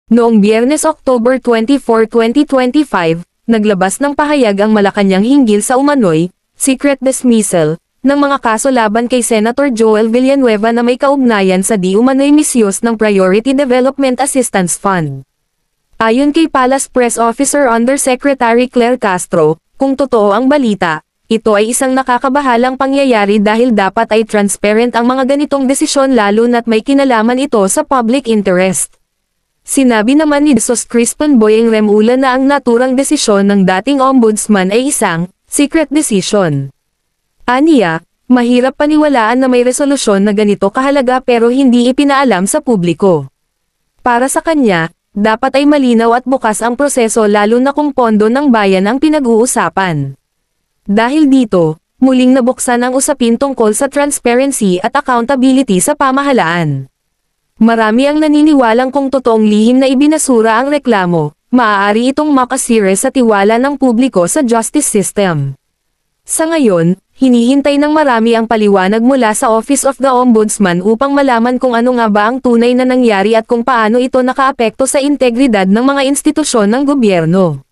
Noong Biyernes October 24, 2025, naglabas ng pahayag ang Malacanang hinggil sa umano'y secret dismissal ng mga kaso laban kay Senator Joel Villanueva na may kaugnayan sa di umano'y misyos ng Priority Development Assistance Fund. Ayon kay Palace Press Officer Undersecretary Claire Castro, kung totoo ang balita, ito ay isang nakakabahalang pangyayari dahil dapat ay transparent ang mga ganitong desisyon lalo na't may kinalaman ito sa public interest. Sinabi naman ni Jesus Crispin Boyeng Remula na ang naturang desisyon ng dating ombudsman ay isang secret decision. Aniya, mahirap paniwalaan na may resolusyon na ganito kahalaga pero hindi ipinaalam sa publiko. Para sa kanya, dapat ay malinaw at bukas ang proseso lalo na kung pondo ng bayan ang pinag-uusapan. Dahil dito, muling nabuksan ang usapin tungkol sa transparency at accountability sa pamahalaan. Marami ang naniniwalang kung totoong lihim na ibinasura ang reklamo, maaari itong makasira sa tiwala ng publiko sa justice system. Sa ngayon, hinihintay ng marami ang paliwanag mula sa Office of the Ombudsman upang malaman kung ano nga ba ang tunay na nangyari at kung paano ito nakaapekto sa integridad ng mga institusyon ng gobyerno.